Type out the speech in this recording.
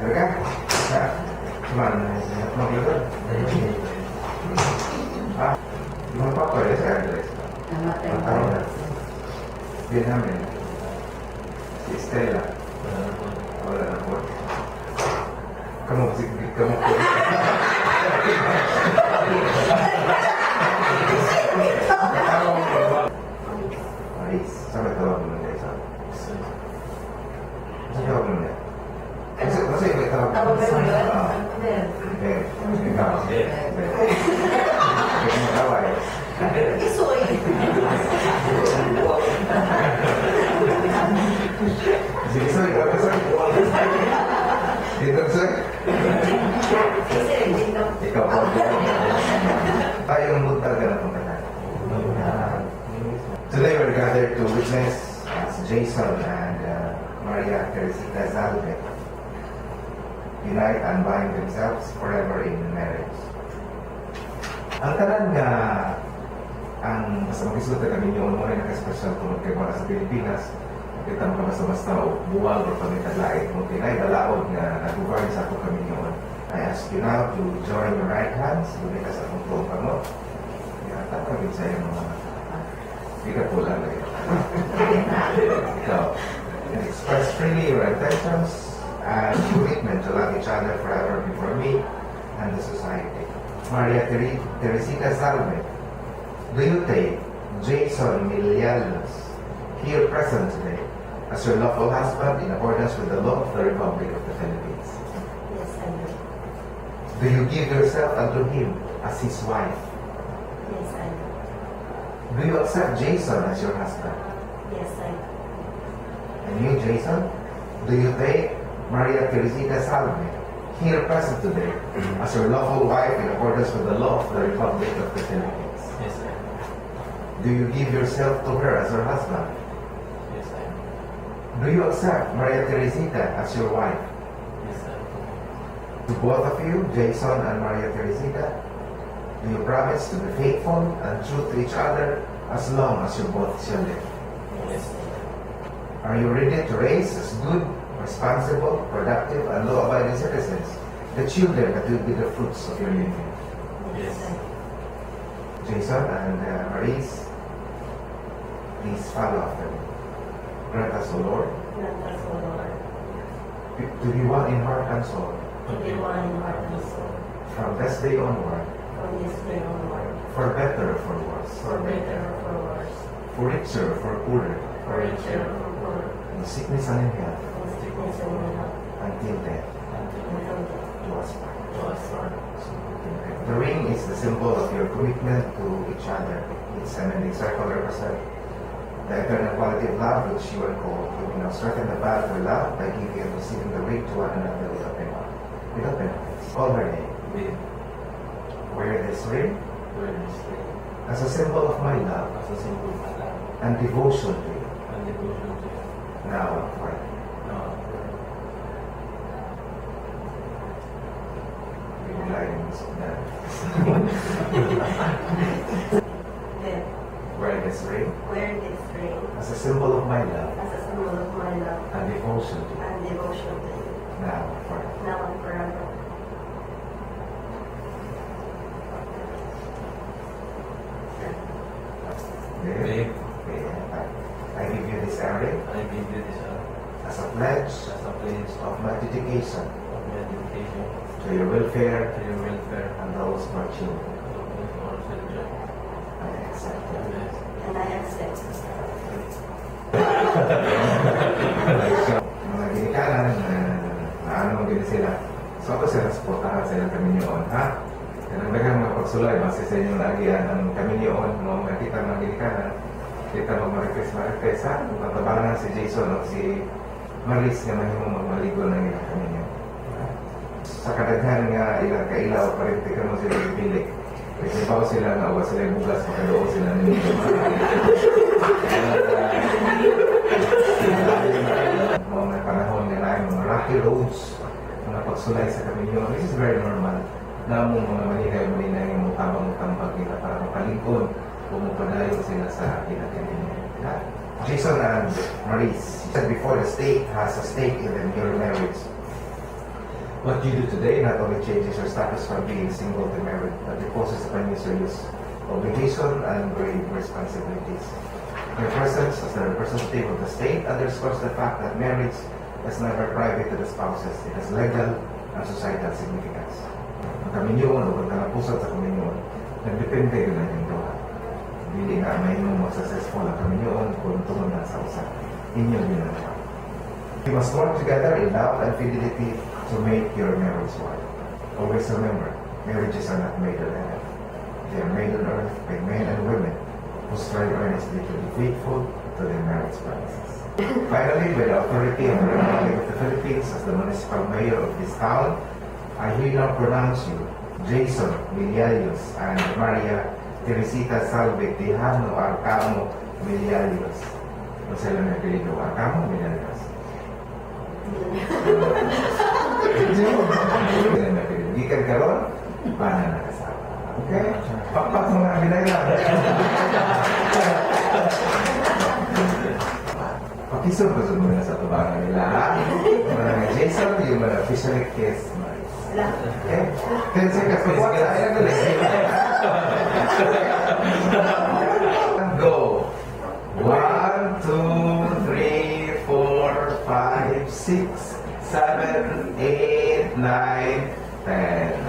Talaga? Cuman, maglulod. Yung papa, sa address. Matawag na. Hindi namin. Si Stella. Wala na po. Kamu po. Aris, saan may tawag mo na isa? Saan tawag mo na? Kasi may tawag mo na. Ikaw. May tawag. Isoy. Sige, soy. Dito, soy. Ikaw po. Tayong muntag ka na itong kanya. Today we're gathered to witness Jason and Maria Teresita Zalve unite and bind themselves forever in marriage. Ang tanan nga ang basta mag-isulat kami yun mo rin nakaspecial kung kayo para sa Pilipinas, kita mo ka basta-basta o buwag o pamitalait mo tinay dalaod nga nag-govern sa ako kami yun. I ask you now to join your right hands, gulay ka sa akong tuong mo. Yata ka sa iyo mga hindi ka pula na ito. Ikaw, express freely your intentions and commitment to love each other forever before me and the society. Maria Teresita Salve, do you take Jason Milianos, here present today, as your lawful husband in accordance with the law of the Republic of the Philippines? Yes, I do. Do you give yourself unto him as his wife? Yes, I do. Do you accept Jason as your husband? Yes, I do. And you, Jason, do you take Maria Teresita Salve, here present today, as your lawful wife in accordance with the law of the Republic of the Philippines? Yes, I do. Do you give yourself to her as your husband? Yes, I do. Do you accept Maria Teresita as your wife? Yes, I do. To both of you, Jason and Maria Teresita, do you promise to be faithful and true to each other as long as you both shall live? Yes, I do. Are you ready to raise as good, responsible, productive, and law-abiding citizens the children that will be the fruits of your union? Yes. I do. Jason and Maurice, please follow after me. Grant us, O Lord, Grant us, O Lord, to be one in heart and soul, to be one in heart and soul, from this day onward, from this day onward, for better or for worse, for better or for worse, for richer or for poorer, for richer or for poorer, in sickness and in health, in sickness and in health, until death until death do us part. do us part. The ring is the symbol of your commitment to each other. Its ascending circle represents the eternal quality of love which you are called. You will now strengthen the bond for love by giving and receiving the ring to one another without penalty. Without penalty. Call her name. With Wear this ring words as a symbol of my love as a simple matter and devotion to you. and devotion to you. Now and forever. Now, Then, Wear this ring wear this ring as a symbol of my love as a symbol of my love and devotion to you. and devotion to you, Now and forever. now and forever. Okay. babe, I give you this ring I give you this as a pledge as a pledge of my dedication of my dedication to your welfare to your welfare and those of our children. of our children. I accept it. Yes. And I accept. Mga ginikanan na ano mo din sila. So ako sila supportahan sila kami niyon, ha? Kanang mga pagsulay, base sa inyong lagian ang kami niyon, mga kita mga ginikanan, kita mag-request, ha? Matabangan si Jason o si Maris nga mahimong magmaligo ng ilang kami niyon. Sa kadaghan nga ilang kailaw, parinti ka mo sila ipilik. Kasi pa sila nga, uwa sila yung bugas, makadoo sila ninyo. Mga panahon nga na mga rocky roads, mga pagsulay sa kaminyo. This is very normal. Namong mga manihay-maninay yung mutabang-tambag nila para mapalingkod o mapadayo sila sa kinakaminyo. Jason and Maurice said before the state has a stake in your marriage. What you do today not only changes your status from being single to married, but it poses upon you serious obligation and grave responsibilities. Your presence as the representative of the state underscores the fact that marriage is never private to the spouses. It has legal and societal significance. Ang kaminyoon o pagkakapusat sa kaminyoon, nagdepende yun ang inyong duha. Hindi na may mo successful ang kaminyoon kung tumunan sa usap. Inyong ginagawa. You must work together in love and fidelity to make your marriage work. Always remember, marriages are not made on earth. They are made on earth by men and women who strive earnestly to be faithful to their marriage promises. Finally, by the authority of the Republic of the Philippines as the municipal mayor of this town, I hereby pronounce you, Jason Milialios and Maria Teresita Salve Tejano Arcamo Milialios. O sila na apelido, Arcamo Milialios. Gikan karon, paano nakasawa? Okay? Pakpak mga binaylan. Pakisog ko sa muna sa tubangan nila. Mga Jason, yung mga officially kiss. Okay? 10 seconds. Pagwata, ayan na lang. Go. 1, 2, 3, 4, 5, 6, 7, 8, 9, 10.